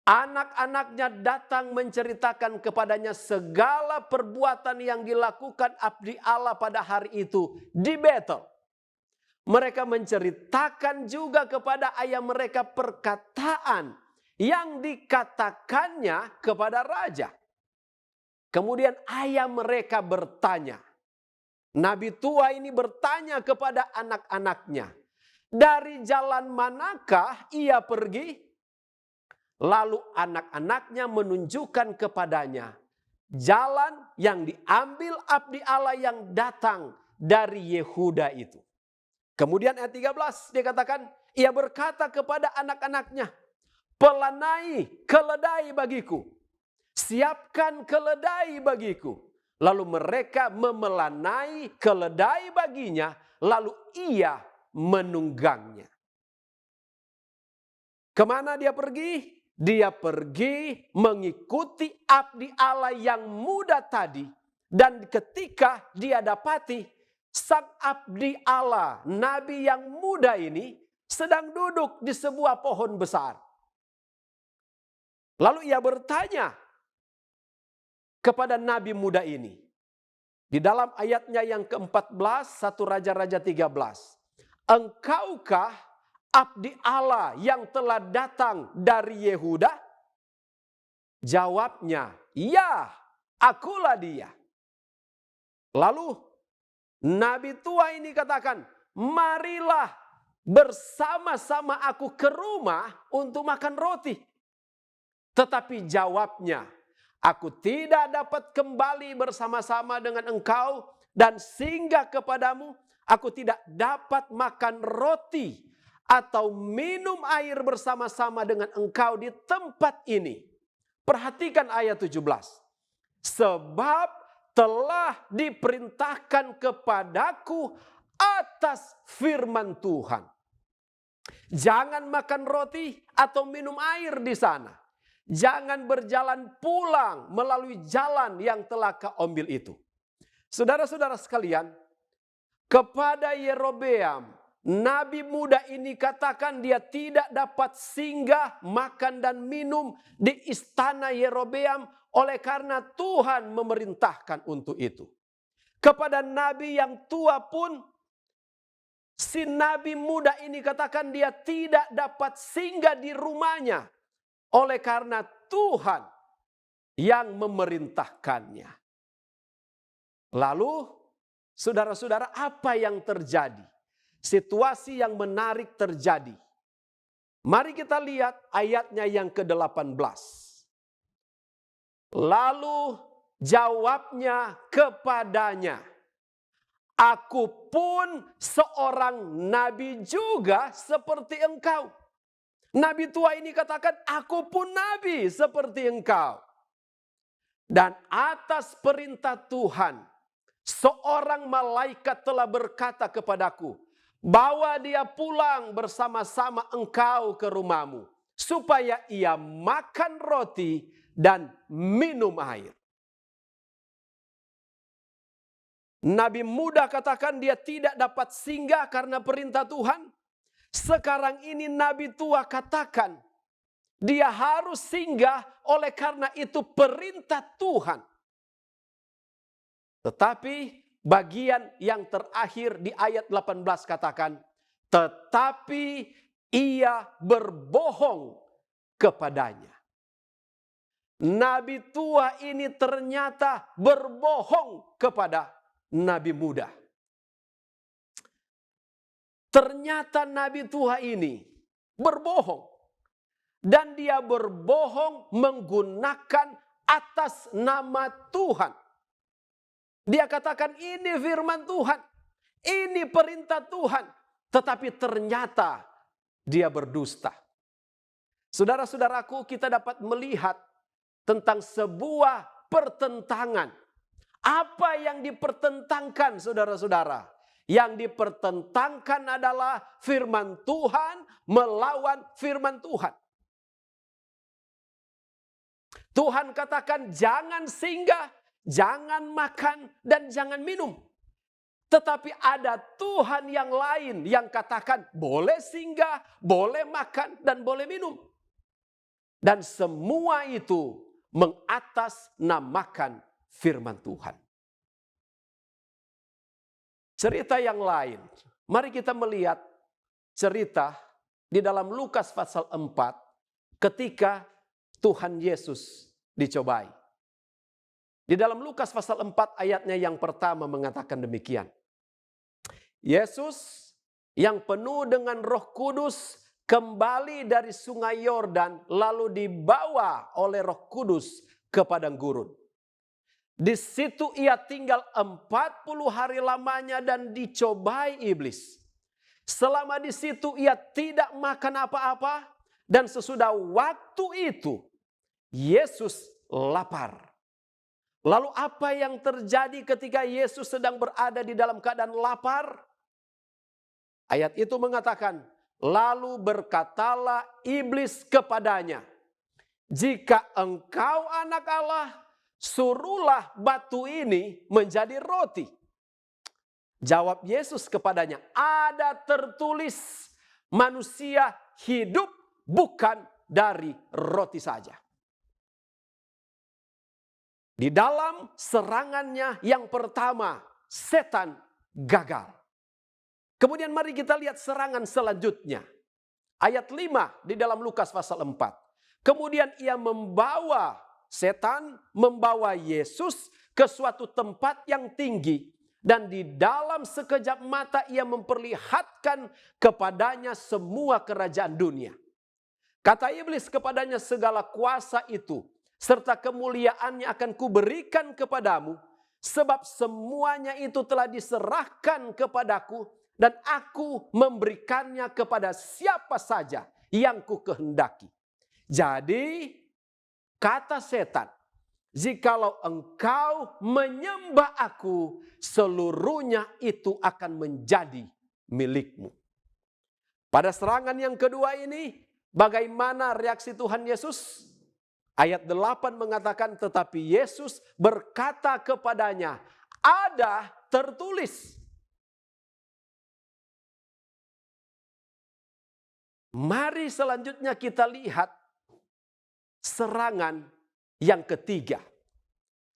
Anak-anaknya datang menceritakan kepadanya segala perbuatan yang dilakukan abdi Allah pada hari itu di Betel. Mereka menceritakan juga kepada ayah mereka perkataan yang dikatakannya kepada raja. Kemudian ayah mereka bertanya. Nabi tua ini bertanya kepada anak-anaknya, dari jalan manakah ia pergi? Lalu anak-anaknya menunjukkan kepadanya jalan yang diambil abdi Allah yang datang dari Yehuda itu. Kemudian ayat 13 dikatakan, ia berkata kepada anak-anaknya, pelanai keledai bagiku, siapkan keledai bagiku. Lalu mereka memelanai keledai baginya, lalu ia menunggangnya. Kemana dia pergi? Dia pergi mengikuti abdi Allah yang muda tadi. Dan ketika dia dapati sang abdi Allah, nabi yang muda ini sedang duduk di sebuah pohon besar. Lalu ia bertanya kepada nabi muda ini. Di dalam ayatnya yang ke-14, 1 Raja-Raja 13. Engkaukah abdi Allah yang telah datang dari Yehuda? Jawabnya, ya, akulah dia. Lalu nabi tua ini katakan, marilah bersama-sama aku ke rumah untuk makan roti. Tetapi jawabnya, aku tidak dapat kembali bersama-sama dengan engkau dan singgah kepadamu. Aku tidak dapat makan roti atau minum air bersama-sama dengan engkau di tempat ini. Perhatikan ayat 17. Sebab telah diperintahkan kepadaku atas firman Tuhan. Jangan makan roti atau minum air di sana. Jangan berjalan pulang melalui jalan yang telah kau ambil itu. Saudara-saudara sekalian, kepada Yerobeam, nabi muda ini katakan dia tidak dapat singgah, makan dan minum di istana Yerobeam oleh karena Tuhan memerintahkan untuk itu. Kepada nabi yang tua pun, si nabi muda ini katakan dia tidak dapat singgah di rumahnya oleh karena Tuhan yang memerintahkannya. Lalu, saudara-saudara, apa yang terjadi? Situasi yang menarik terjadi. Mari kita lihat ayatnya yang ke-18. Lalu jawabnya kepadanya, aku pun seorang nabi juga seperti engkau. Nabi tua ini katakan, aku pun nabi seperti engkau. Dan atas perintah Tuhan, seorang malaikat telah berkata kepadaku, bawa dia pulang bersama-sama engkau ke rumahmu, supaya ia makan roti dan minum air. Nabi muda katakan dia tidak dapat singgah karena perintah Tuhan. Sekarang ini nabi tua katakan dia harus singgah oleh karena itu perintah Tuhan. Tetapi bagian yang terakhir di ayat 18 katakan, tetapi ia berbohong kepadanya. Nabi tua ini ternyata berbohong kepada nabi muda. Ternyata nabi tua ini berbohong. Dan dia berbohong menggunakan atas nama Tuhan. Dia katakan ini firman Tuhan. Ini perintah Tuhan. Tetapi ternyata dia berdusta. Saudara-saudaraku, kita dapat melihat tentang sebuah pertentangan. Apa yang dipertentangkan, saudara-saudara? Yang dipertentangkan adalah firman Tuhan melawan firman Tuhan. Tuhan katakan jangan singgah, jangan makan, dan jangan minum. Tetapi ada Tuhan yang lain yang katakan boleh singgah, boleh makan, dan boleh minum. Dan semua itu mengatasnamakan firman Tuhan. Cerita yang lain mari kita melihat cerita di dalam Lukas pasal 4 ketika Tuhan Yesus dicobai. Di dalam Lukas pasal 4 ayatnya yang pertama mengatakan demikian. Yesus yang penuh dengan Roh Kudus kembali dari sungai Yordan lalu dibawa oleh Roh Kudus ke padang gurun. Di situ ia tinggal 40 hari lamanya dan dicobai iblis. Selama di situ ia tidak makan apa-apa dan sesudah waktu itu Yesus lapar. Lalu apa yang terjadi ketika Yesus sedang berada di dalam keadaan lapar? Ayat itu mengatakan, lalu berkatalah iblis kepadanya, jika engkau anak Allah, suruhlah batu ini menjadi roti. Jawab Yesus kepadanya, ada tertulis manusia hidup bukan dari roti saja. Di dalam serangannya yang pertama, setan gagal. Kemudian mari kita lihat serangan selanjutnya. Ayat 5 di dalam Lukas pasal 4. Kemudian ia setan membawa Yesus ke suatu tempat yang tinggi. Dan di dalam sekejap mata ia memperlihatkan kepadanya semua kerajaan dunia. Kata iblis kepadanya, segala kuasa itu serta kemuliaannya akan kuberikan kepadamu, sebab semuanya itu telah diserahkan kepadaku dan aku memberikannya kepada siapa saja yang kukehendaki. Jadi kata setan, jikalau engkau menyembah aku, seluruhnya itu akan menjadi milikmu. Pada serangan yang kedua ini, bagaimana reaksi Tuhan Yesus? Ayat 8 mengatakan, tetapi Yesus berkata kepadanya, ada tertulis. Mari selanjutnya kita lihat serangan yang ketiga.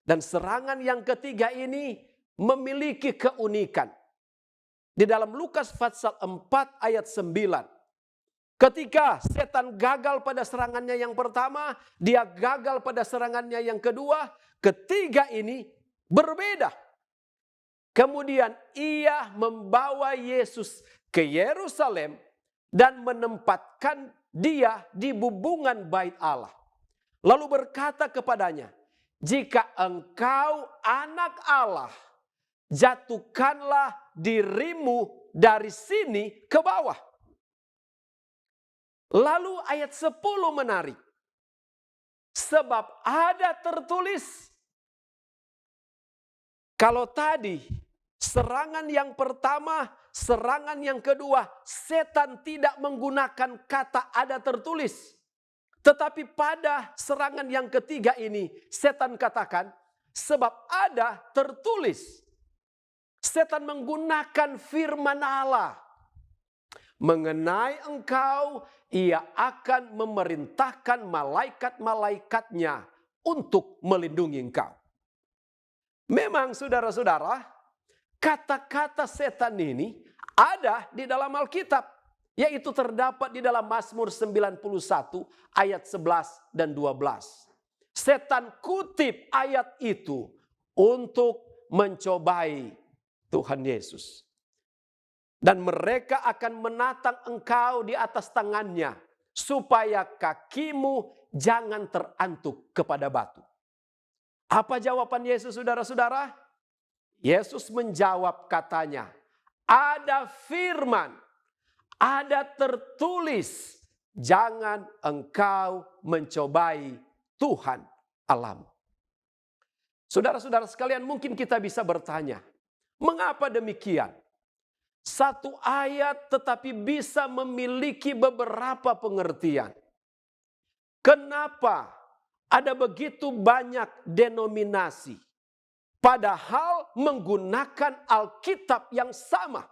Dan serangan yang ketiga ini memiliki keunikan. Di dalam Lukas pasal 4 ayat 9. Ketika setan gagal pada serangannya yang pertama, dia gagal pada serangannya yang kedua, ketiga ini berbeda. Kemudian ia membawa Yesus ke Yerusalem dan menempatkan dia di bubungan bait Allah. Lalu berkata kepadanya, jika engkau anak Allah, jatuhkanlah dirimu dari sini ke bawah. Lalu ayat 10 menarik. Sebab ada tertulis. Kalau tadi serangan yang pertama, serangan yang kedua, setan tidak menggunakan kata ada tertulis. Tetapi pada serangan yang ketiga ini, setan katakan, sebab ada tertulis. Setan menggunakan firman Allah. Mengenai engkau, ia akan memerintahkan malaikat-malaikatnya untuk melindungi engkau. Memang saudara-saudara, kata-kata setan ini ada di dalam Alkitab. Yaitu terdapat di dalam Mazmur 91 ayat 11 dan 12. Setan kutip ayat itu untuk mencobai Tuhan Yesus. Dan mereka akan menatang engkau di atas tangannya, supaya kakimu jangan terantuk kepada batu. Apa jawaban Yesus, saudara-saudara? Yesus menjawab katanya, ada firman, ada tertulis, jangan engkau mencobai Tuhan Allahmu. Saudara-saudara sekalian, mungkin kita bisa bertanya, mengapa demikian? Satu ayat tetapi bisa memiliki beberapa pengertian. Kenapa ada begitu banyak denominasi, padahal menggunakan Alkitab yang sama?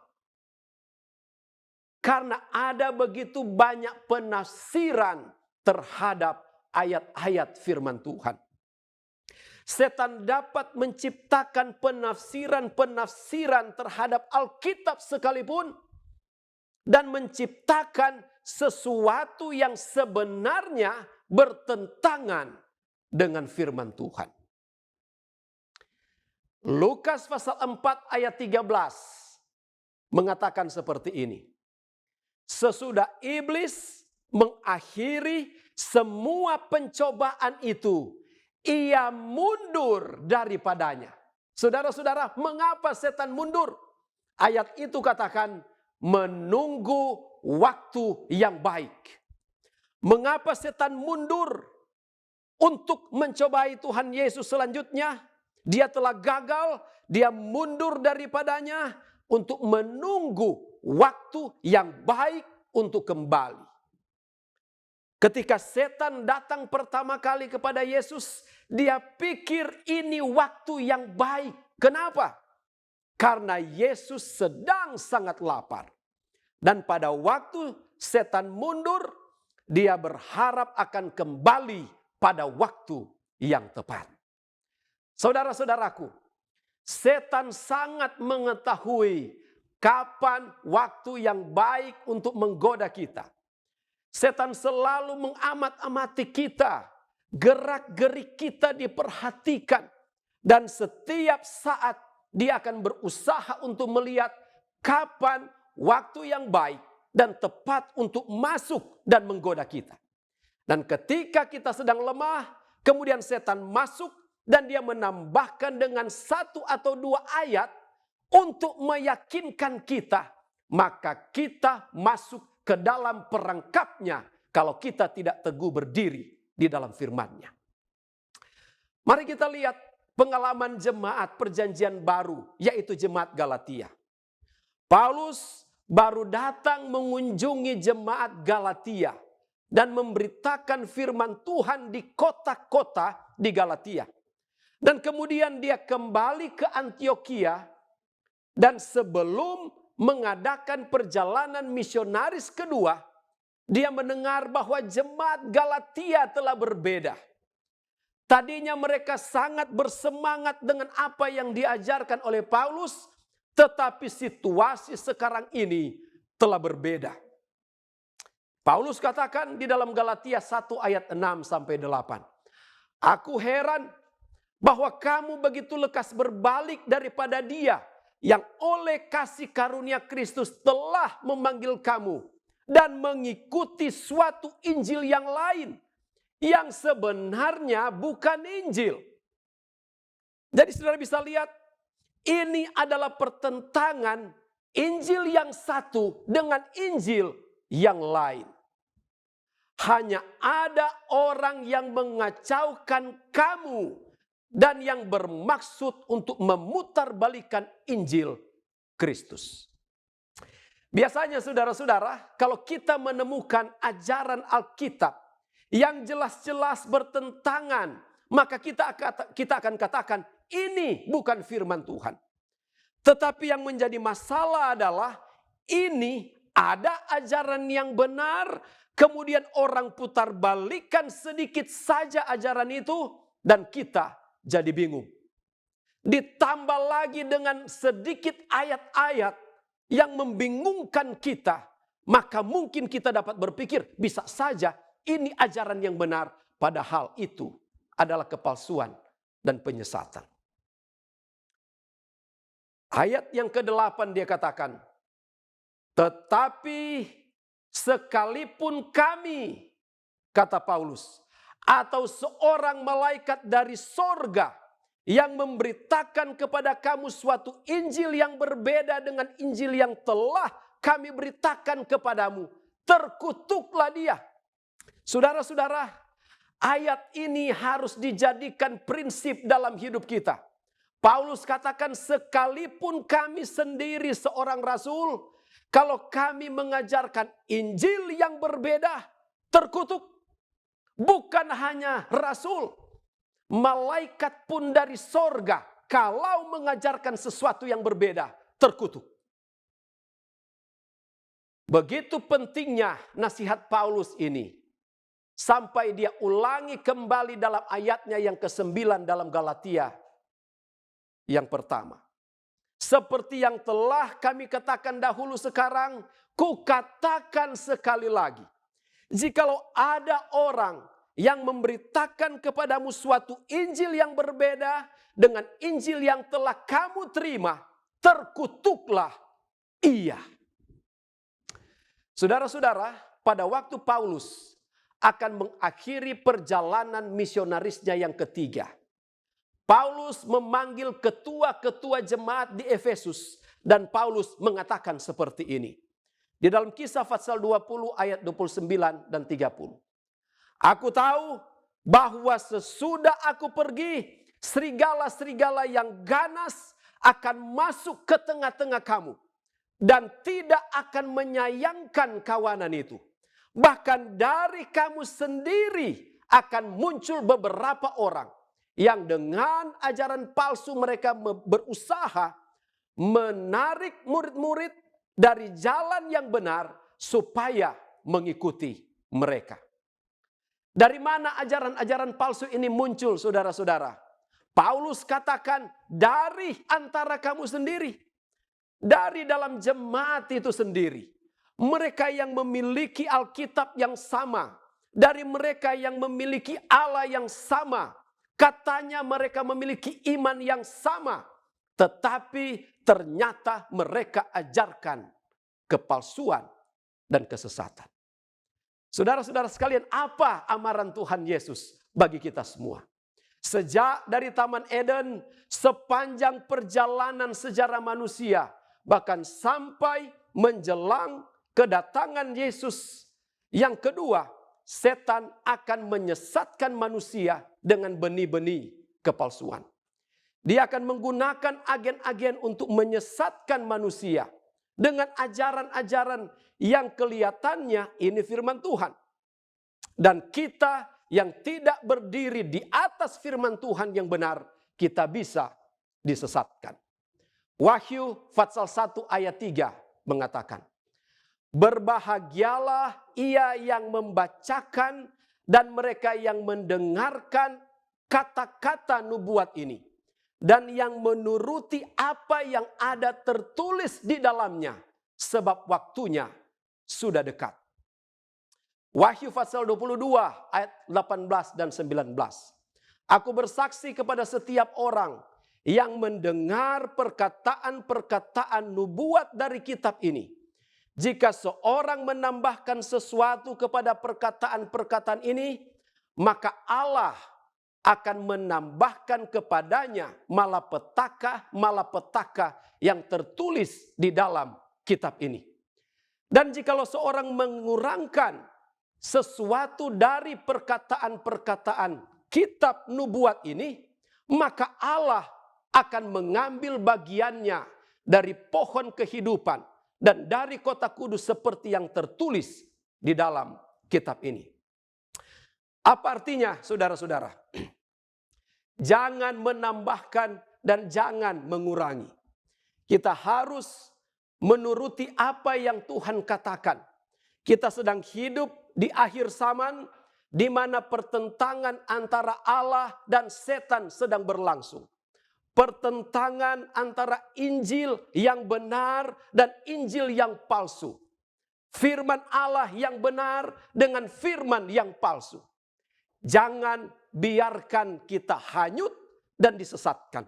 Karena ada begitu banyak penafsiran terhadap ayat-ayat firman Tuhan. Setan dapat menciptakan penafsiran-penafsiran terhadap Alkitab sekalipun, dan menciptakan sesuatu yang sebenarnya bertentangan dengan firman Tuhan. Lukas pasal 4 ayat 13 mengatakan seperti ini. Sesudah iblis mengakhiri semua pencobaan itu, ia mundur daripadanya. Saudara-saudara, mengapa setan mundur? Ayat itu katakan menunggu waktu yang baik. Mengapa setan mundur untuk mencobai Tuhan Yesus selanjutnya? Dia telah gagal, dia mundur daripadanya untuk menunggu waktu yang baik untuk kembali. Ketika setan datang pertama kali kepada Yesus, dia pikir ini waktu yang baik. Kenapa? Karena Yesus sedang sangat lapar. Dan pada waktu setan mundur, dia berharap akan kembali pada waktu yang tepat. Saudara-saudaraku, setan sangat mengetahui kapan waktu yang baik untuk menggoda kita. Setan selalu mengamat-amati kita, gerak-gerik kita diperhatikan. Dan setiap saat dia akan berusaha untuk melihat kapan waktu yang baik dan tepat untuk masuk dan menggoda kita. Dan ketika kita sedang lemah, kemudian setan masuk dan dia menambahkan dengan 1 atau 2 ayat untuk meyakinkan kita, maka kita masuk ke dalam perangkapnya kalau kita tidak teguh berdiri di dalam firman-Nya. Mari kita lihat pengalaman jemaat perjanjian baru, yaitu jemaat Galatia. Paulus baru datang mengunjungi jemaat Galatia dan memberitakan firman Tuhan di kota-kota di Galatia. Dan kemudian dia kembali ke Antiokhia, dan sebelum mengadakan perjalanan misionaris kedua, dia mendengar bahwa jemaat Galatia telah berbeda. Tadinya mereka sangat bersemangat dengan apa yang diajarkan oleh Paulus, tetapi situasi sekarang ini telah berbeda. Paulus katakan di dalam Galatia 1 ayat 6 sampai 8. Aku heran bahwa kamu begitu lekas berbalik daripada Dia yang oleh kasih karunia Kristus telah memanggil kamu dan mengikuti suatu Injil yang lain yang sebenarnya bukan Injil. Jadi saudara bisa lihat, ini adalah pertentangan Injil yang satu dengan Injil yang lain. Hanya ada orang yang mengacaukan kamu dan yang bermaksud untuk memutarbalikkan Injil Kristus. Biasanya saudara-saudara, kalau kita menemukan ajaran Alkitab yang jelas-jelas bertentangan, maka kita akan katakan ini bukan firman Tuhan. Tetapi yang menjadi masalah adalah ini ada ajaran yang benar, kemudian orang putar balikan sedikit saja ajaran itu dan kita jadi bingung. Ditambah lagi dengan sedikit ayat-ayat yang membingungkan kita, maka mungkin kita dapat berpikir bisa saja ini ajaran yang benar, padahal itu adalah kepalsuan dan penyesatan. Ayat yang ke-8 dia katakan, tetapi sekalipun kami, kata Paulus, atau seorang malaikat dari sorga yang memberitakan kepada kamu suatu Injil yang berbeda dengan Injil yang telah kami beritakan kepadamu, terkutuklah dia. Saudara-saudara, ayat ini harus dijadikan prinsip dalam hidup kita. Paulus katakan, sekalipun kami sendiri seorang rasul, kalau kami mengajarkan Injil yang berbeda, terkutuk. Bukan hanya rasul, malaikat pun dari sorga, kalau mengajarkan sesuatu yang berbeda, terkutuk. Begitu pentingnya nasihat Paulus ini, sampai dia ulangi kembali dalam ayatnya yang ke-9 dalam Galatia yang pertama. Seperti yang telah kami katakan dahulu, sekarang kukatakan sekali lagi, jikalau ada orang yang memberitakan kepadamu suatu Injil yang berbeda dengan Injil yang telah kamu terima, terkutuklah ia. Saudara-saudara, pada waktu Paulus akan mengakhiri perjalanan misionarisnya yang ketiga, Paulus memanggil ketua-ketua jemaat di Efesus dan Paulus mengatakan seperti ini. Di dalam Kisah pasal 20 ayat 29 dan 30. Aku tahu bahwa sesudah aku pergi, serigala-serigala yang ganas akan masuk ke tengah-tengah kamu dan tidak akan menyayangkan kawanan itu. Bahkan dari kamu sendiri akan muncul beberapa orang yang dengan ajaran palsu mereka berusaha menarik murid-murid dari jalan yang benar supaya mengikuti mereka. Dari mana ajaran-ajaran palsu ini muncul, saudara-saudara? Paulus katakan dari antara kamu sendiri. Dari dalam jemaat itu sendiri. Mereka yang memiliki Alkitab yang sama. Dari mereka yang memiliki Allah yang sama. Katanya mereka memiliki iman yang sama. Tetapi ternyata mereka ajarkan kepalsuan dan kesesatan. Saudara-saudara sekalian, apa amaran Tuhan Yesus bagi kita semua? Sejak dari Taman Eden, sepanjang perjalanan sejarah manusia, bahkan sampai menjelang kedatangan Yesus yang kedua, setan akan menyesatkan manusia dengan benih-benih kepalsuan. Dia akan menggunakan agen-agen untuk menyesatkan manusia dengan ajaran-ajaran yang kelihatannya ini firman Tuhan. Dan kita yang tidak berdiri di atas firman Tuhan yang benar, kita bisa disesatkan. Wahyu pasal 1 ayat 3 mengatakan, berbahagialah ia yang membacakan dan mereka yang mendengarkan kata-kata nubuat ini. Dan yang menuruti apa yang ada tertulis di dalamnya. Sebab waktunya sudah dekat. Wahyu pasal 22 ayat 18 dan 19. Aku bersaksi kepada setiap orang yang mendengar perkataan-perkataan nubuat dari kitab ini. Jika seorang menambahkan sesuatu kepada perkataan-perkataan ini, maka Allah akan menambahkan kepadanya malapetaka yang tertulis di dalam kitab ini. Dan jikalau seorang mengurangkan sesuatu dari perkataan-perkataan kitab nubuat ini, maka Allah akan mengambil bagiannya dari pohon kehidupan dan dari kota kudus seperti yang tertulis di dalam kitab ini. Apa artinya, saudara-saudara? Jangan menambahkan dan jangan mengurangi. Kita harus menuruti apa yang Tuhan katakan. Kita sedang hidup di akhir zaman, di mana pertentangan antara Allah dan setan sedang berlangsung. Pertentangan antara Injil yang benar dan Injil yang palsu. Firman Allah yang benar dengan firman yang palsu. Jangan biarkan kita hanyut dan disesatkan.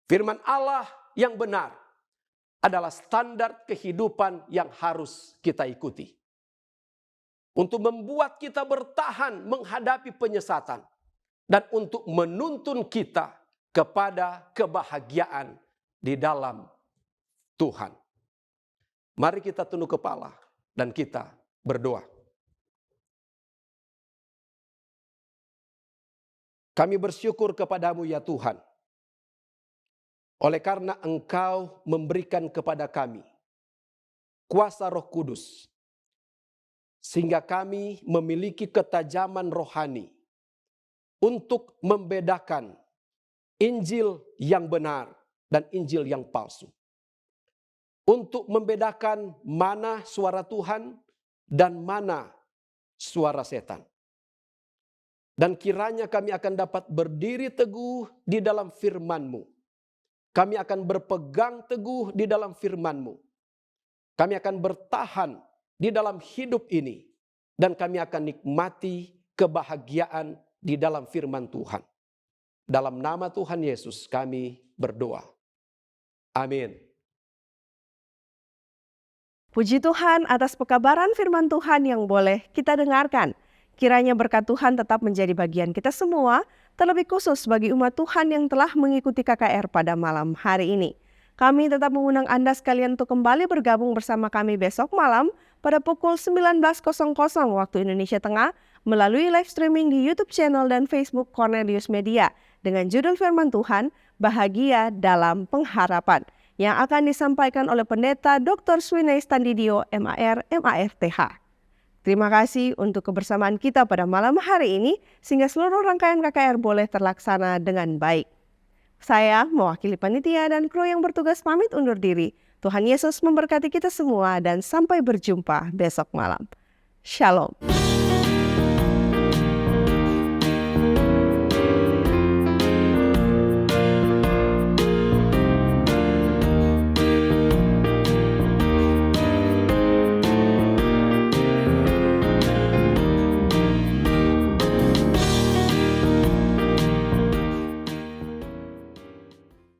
Firman Allah yang benar adalah standar kehidupan yang harus kita ikuti. Untuk membuat kita bertahan menghadapi penyesatan. Dan untuk menuntun kita kepada kebahagiaan di dalam Tuhan. Mari kita tunduk kepala dan kita berdoa. Kami bersyukur kepadamu ya Tuhan. Oleh karena Engkau memberikan kepada kami kuasa Roh Kudus. Sehingga kami memiliki ketajaman rohani untuk membedakan Injil yang benar dan Injil yang palsu. Untuk membedakan mana suara Tuhan dan mana suara setan. Dan kiranya kami akan dapat berdiri teguh di dalam firman-Mu. Kami akan berpegang teguh di dalam firman-Mu. Kami akan bertahan di dalam hidup ini. Dan kami akan nikmati kebahagiaan di dalam firman Tuhan. Dalam nama Tuhan Yesus kami berdoa. Amin. Puji Tuhan atas pekabaran firman Tuhan yang boleh kita dengarkan. Kiranya berkat Tuhan tetap menjadi bagian kita semua, terlebih khusus bagi umat Tuhan yang telah mengikuti KKR pada malam hari ini. Kami tetap mengundang Anda sekalian untuk kembali bergabung bersama kami besok malam pada pukul 19.00 waktu Indonesia Tengah melalui live streaming di YouTube channel dan Facebook Cornelius Media dengan judul firman Tuhan, Bahagia dalam Pengharapan, yang akan disampaikan oleh Pendeta Dr. Swinei Standidio, MAR, MAFTH. Terima kasih untuk kebersamaan kita pada malam hari ini, sehingga seluruh rangkaian KKR boleh terlaksana dengan baik. Saya mewakili panitia dan kru yang bertugas pamit undur diri. Tuhan Yesus memberkati kita semua dan sampai berjumpa besok malam. Shalom.